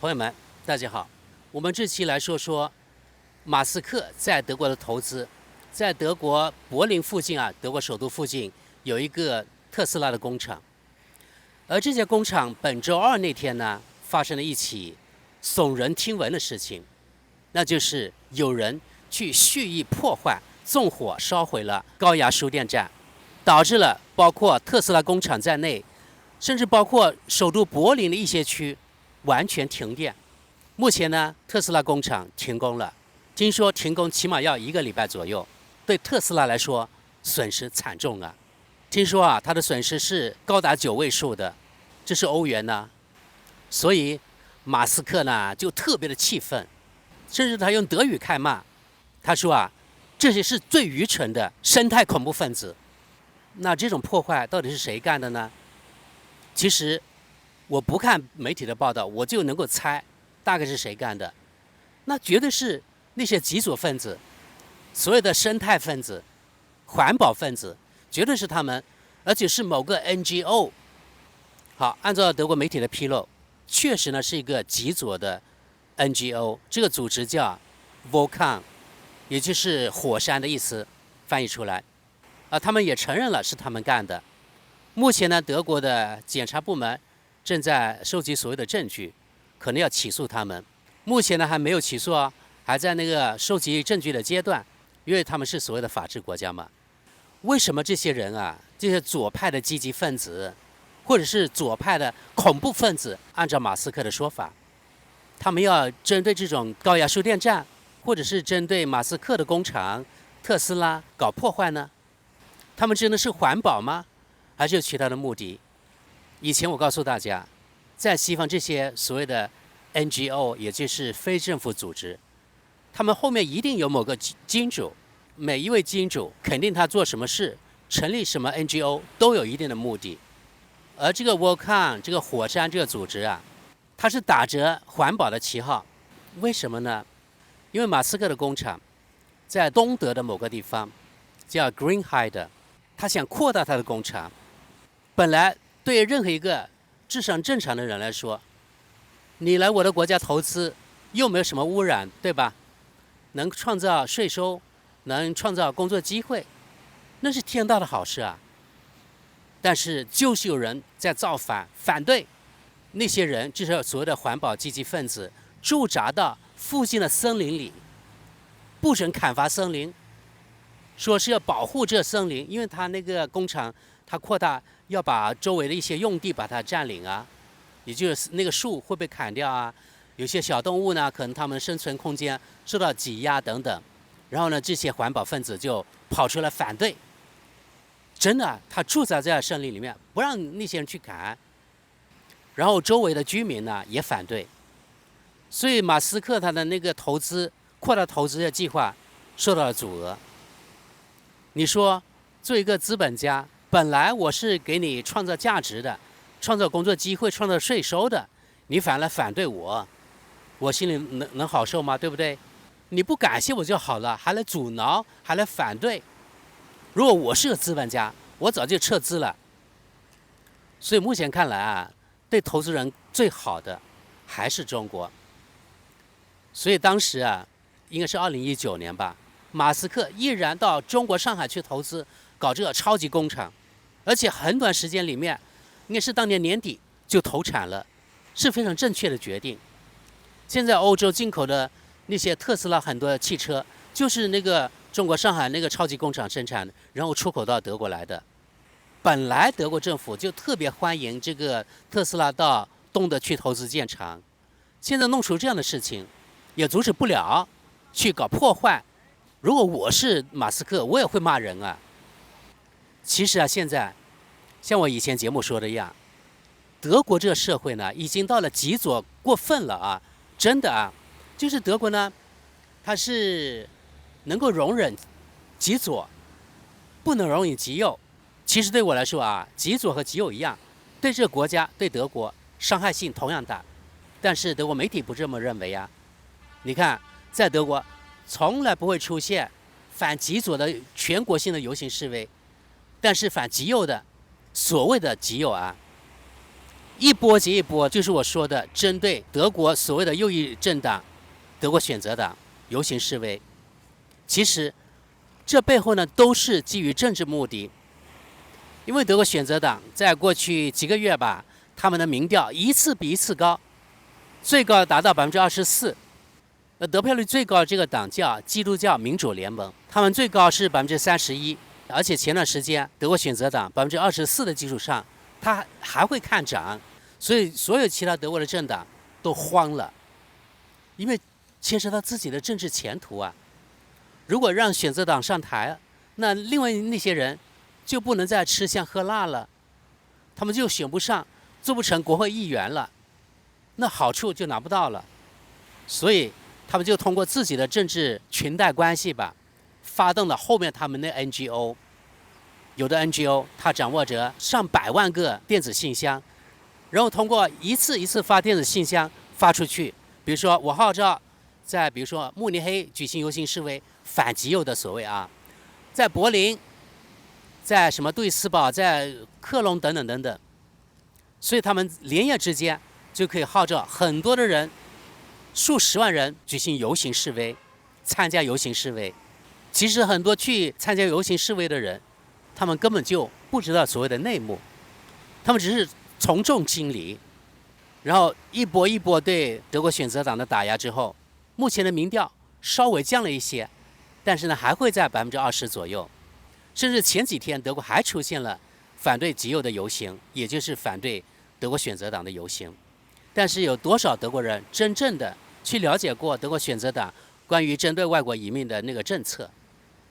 朋友们，大家好。我们这期来说说马斯克在德国的投资。在德国柏林附近德国首都附近有一个特斯拉的工厂，而这家工厂本周二那天呢，发生了一起耸人听闻的事情，那就是有人去蓄意破坏、纵火烧毁了高压输电站，导致了包括特斯拉工厂在内，甚至包括首都柏林的一些区完全停电。目前呢，特斯拉工厂停工了，听说停工起码要1个礼拜左右。对特斯拉来说，损失惨重啊！听说它的损失是高达9位数的，这是欧元呢。所以马斯克呢就特别的气愤，甚至他用德语开骂，他说这些是最愚蠢的生态恐怖分子。那这种破坏到底是谁干的呢？其实我不看媒体的报道，我就能够猜大概是谁干的。那绝对是那些极左分子，所有的生态分子、环保分子，绝对是他们，而且是某个 NGO。好，按照德国媒体的披露，确实呢是一个极左的 NGO， 这个组织叫 Vulkan， 也就是火山的意思，翻译出来。他们也承认了是他们干的。目前呢，德国的检察部门正在收集所有的证据，可能要起诉他们。目前呢还没有起诉还在那个收集证据的阶段，因为他们是所谓的法治国家嘛。为什么这些人这些左派的积极分子，或者是左派的恐怖分子，按照马斯克的说法，他们要针对这种高压输电站，或者是针对马斯克的工厂特斯拉搞破坏呢？他们真的是环保吗？还是有其他的目的？以前我告诉大家，在西方这些所谓的 NGO， 也就是非政府组织，他们后面一定有某个金主，每一位金主肯定他做什么事，成立什么 NGO 都有一定的目的。而这个 Vulkan 这个火山这个组织它是打着环保的旗号，为什么呢？因为马斯克的工厂在东德的某个地方叫 Greenheide， 他想扩大他的工厂。本来对任何一个智商正常的人来说，你来我的国家投资又没有什么污染，对吧？能创造税收，能创造工作机会，那是天大的好事啊！但是就是有人在造反反对，那些人就是所谓的环保积极分子，驻扎到附近的森林里，不准砍伐森林，说是要保护这森林，因为他那个工厂他扩大，要把周围的一些用地把它占领也就是那个树会被砍掉有些小动物呢，可能它们生存空间受到挤压等等，然后呢，这些环保分子就跑出来反对。真的，他住在这森林里面，不让那些人去砍，然后周围的居民呢也反对，所以马斯克他的那个扩大投资的计划受到了阻遏。你说，做一个资本家，本来我是给你创造价值的，创造工作机会、创造税收的，你反来反对我心里能好受吗？对不对？你不感谢我就好了，还来阻挠，还来反对。如果我是个资本家，我早就撤资了。所以目前看来对投资人最好的还是中国。所以当时应该是2019年吧，马斯克毅然到中国上海去投资，搞这个超级工厂，而且很短时间里面，应该是当年年底就投产了，是非常正确的决定。现在欧洲进口的那些特斯拉很多汽车，就是那个中国上海那个超级工厂生产的，然后出口到德国来的。本来德国政府就特别欢迎这个特斯拉到东德去投资建厂，现在弄出这样的事情，也阻止不了去搞破坏。如果我是马斯克，我也会骂人其实现在像我以前节目说的一样，德国这个社会呢，已经到了极左过分了真的就是德国呢，它是能够容忍极左，不能容忍极右。其实对我来说极左和极右一样，对这个国家对德国伤害性同样大。但是德国媒体不这么认为你看，在德国从来不会出现反极左的全国性的游行示威，但是反极右的所谓的极右一波接一波，就是我说的针对德国所谓的右翼政党德国选择党游行示威。其实这背后呢都是基于政治目的，因为德国选择党在过去几个月吧，他们的民调一次比一次高，最高达到24%。得票率最高的这个党叫基督教民主联盟，他们最高是31%，而且前段时间德国选择党24%的基础上，它还会看涨，所以所有其他德国的政党都慌了，因为牵涉到自己的政治前途啊。如果让选择党上台，那另外那些人就不能再吃香喝辣了，他们就选不上，做不成国会议员了，那好处就拿不到了。所以他们就通过自己的政治裙带关系吧，发动了后面他们的 NGO。有的 NGO 它掌握着上百万个电子信箱，然后通过一次一次发电子信箱发出去，比如说我号召在比如说慕尼黑举行游行示威，反极右的所谓啊，在柏林，在什么杜伊斯堡，在科隆等等等等，所以他们连夜之间就可以号召很多的人，数十万人举行游行示威，参加游行示威。其实很多去参加游行示威的人，他们根本就不知道所谓的内幕，他们只是从众心理，然后一波一波对德国选择党的打压之后，目前的民调稍微降了一些，但是呢还会在20%左右，甚至前几天德国还出现了反对极右的游行，也就是反对德国选择党的游行。但是有多少德国人真正的去了解过德国选择党关于针对外国移民的那个政策？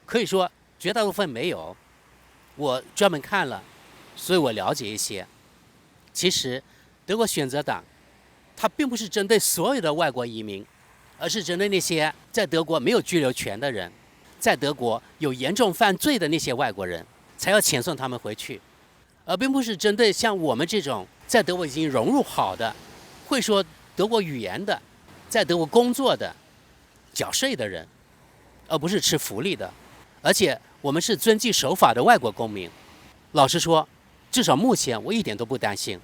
可以说绝大部分没有。我专门看了，所以我了解一些。其实德国选择党它并不是针对所有的外国移民，而是针对那些在德国没有居留权的人，在德国有严重犯罪的那些外国人，才要遣送他们回去，而并不是针对像我们这种在德国已经融入好的、会说德国语言的、在德国工作的、缴税的人，而不是吃福利的。而且我们是遵纪守法的外国公民。老实说，至少目前我一点都不担心。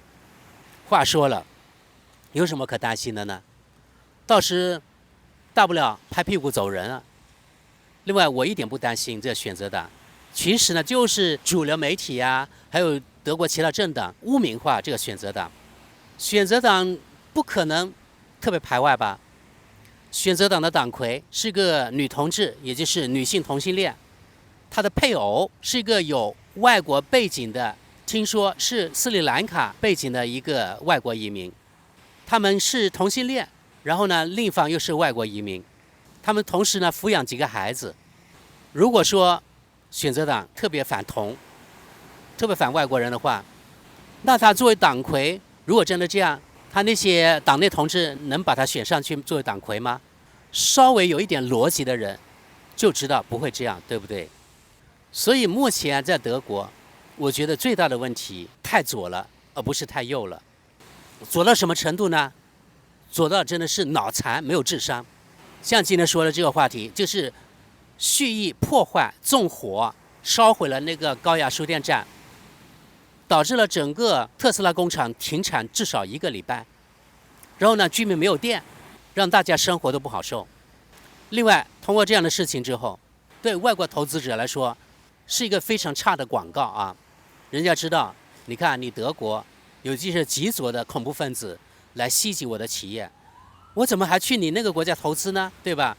话说了，有什么可担心的呢？到时大不了拍屁股走人啊。另外，我一点不担心这选择党。其实呢，就是主流媒体啊，还有德国其他政党污名化这个选择党。选择党不可能特别排外吧？选择党的党魁是个女同志，也就是女性同性恋。她的配偶是一个有外国背景的，听说是斯里兰卡背景的一个外国移民。他们是同性恋，然后呢，另一方又是外国移民。他们同时呢抚养几个孩子。如果说选择党特别反同，特别反外国人的话，那他作为党魁，如果真的这样，他那些党内同志能把他选上去作为党魁吗？稍微有一点逻辑的人就知道不会这样，对不对？所以目前在德国，我觉得最大的问题太左了，而不是太右了。左到什么程度呢？左到真的是脑残，没有智商。像今天说的这个话题，就是蓄意破坏、纵火、烧毁了那个高压输电站，导致了整个特斯拉工厂停产至少1个礼拜。然后呢，居民没有电，让大家生活都不好受。另外，通过这样的事情之后，对外国投资者来说，是一个非常差的广告啊！人家知道，你看你德国有这些极左的恐怖分子来袭击我的企业，我怎么还去你那个国家投资呢？对吧？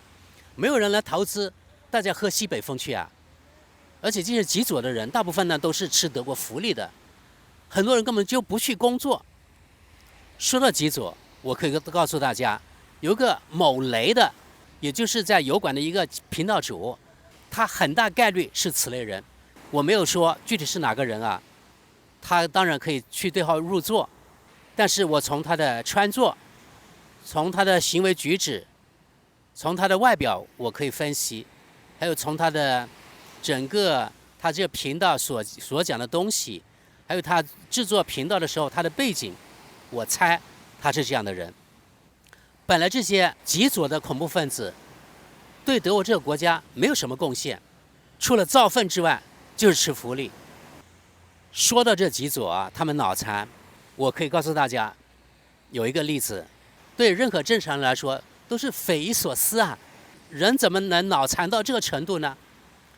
没有人来投资，大家喝西北风去啊！而且这些极左的人，大部分呢都是吃德国福利的，很多人根本就不去工作。说到极左，我可以告诉大家，有个某雷的，也就是在油管的一个频道主，他很大概率是此类人。我没有说具体是哪个人啊，他当然可以去对号入座，但是我从他的穿着，从他的行为举止，从他的外表我可以分析，还有从他的整个他这个频道所讲的东西，还有他制作频道的时候他的背景，我猜他是这样的人。本来这些极左的恐怖分子对德国这个国家没有什么贡献，除了造粪之外就是吃福利。说到这极左啊，他们脑残，我可以告诉大家，有一个例子，对任何正常人来说都是匪夷所思啊，人怎么能脑残到这个程度呢？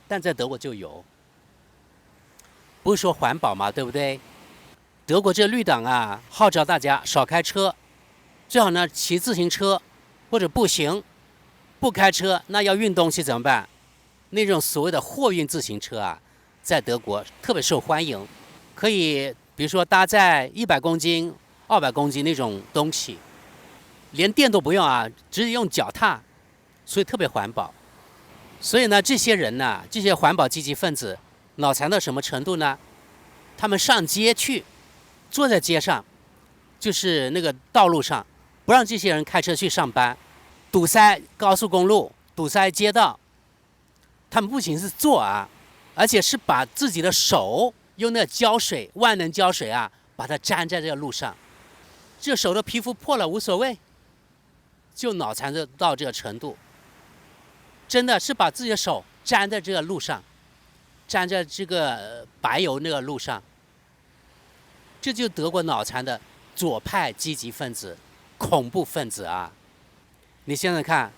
但在德国就有，不是说环保嘛，对不对？德国这绿党啊，号召大家少开车，最好呢骑自行车或者步行，不开车那要运东西怎么办？那种所谓的货运自行车啊，在德国特别受欢迎，可以比如说搭载100公斤、200公斤那种东西，连电都不用啊，直接用脚踏，所以特别环保。所以呢，这些人呢，这些环保积极分子，脑残到什么程度呢？他们上街去，坐在街上，就是那个道路上，不让这些人开车去上班，堵塞高速公路，堵塞街道。他们不仅是做啊，而且是把自己的手用那胶水，万能胶水啊，把它粘在这个路上，这手的皮肤破了无所谓，就脑残的到这个程度。真的是把自己的手粘在这个路上，粘在这个白油那个路上，这就德国脑残的左派积极分子、恐怖分子啊！你想想看，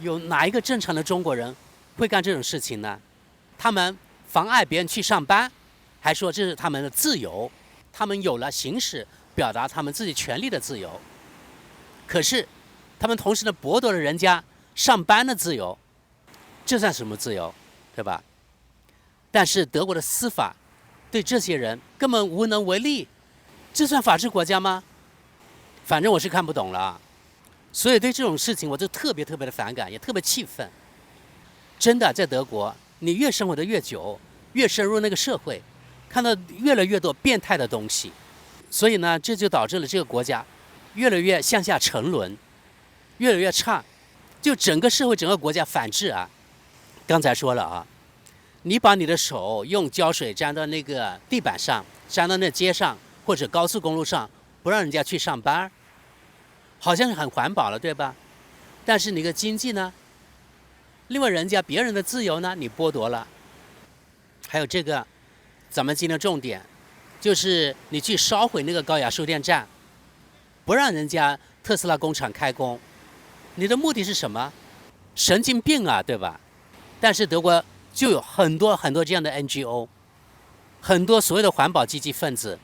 有哪一个正常的中国人会干这种事情呢？他们妨碍别人去上班，还说这是他们的自由，他们有了行使表达他们自己权利的自由。可是，他们同时呢剥夺了人家上班的自由。这算什么自由，对吧？但是德国的司法对这些人根本无能为力，这算法治国家吗？反正我是看不懂了，所以对这种事情我就特别的反感，也特别气愤。真的，在德国，你越生活的越久，越深入那个社会，看到越来越多变态的东西，所以呢，这就导致了这个国家越来越向下沉沦，越来越差，就整个社会、整个国家反制啊。刚才说了啊，你把你的手用胶水粘到那个地板上，粘到那街上或者高速公路上，不让人家去上班，好像是很环保了，对吧？但是你的经济呢？另外，别人的自由呢，你剥夺了。还有这个，咱们今天重点就是你去烧毁那个高压输电站，不让人家特斯拉工厂开工，你的目的是什么？神经病啊，对吧？但是德国就有很多这样的 NGO， 很多所谓的环保积极分子，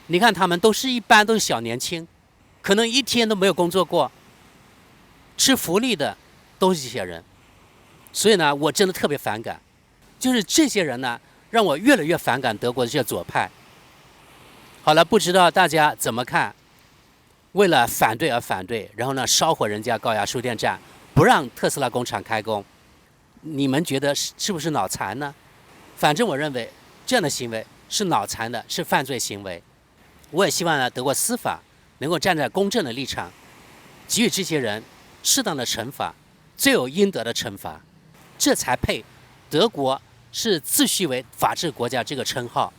你看他们一般都是小年轻，可能一天都没有工作过，吃福利的都是这些人。所以呢，我真的特别反感，就是这些人呢，让我越来越反感德国的这些左派。好了，不知道大家怎么看？为了反对而反对，然后呢，烧毁人家高压输电站，不让特斯拉工厂开工。你们觉得是不是脑残呢？反正我认为这样的行为是脑残的，是犯罪行为。我也希望呢，德国司法能够站在公正的立场，给予这些人适当的惩罚，罪有应得的惩罚，这才配德国是自诩为法治国家这个称号。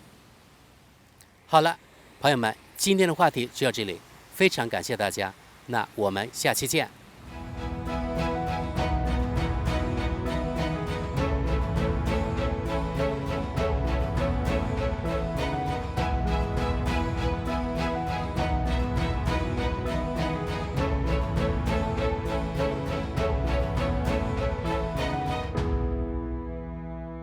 好了，朋友们，今天的话题就到这里，非常感谢大家，那我们下期见。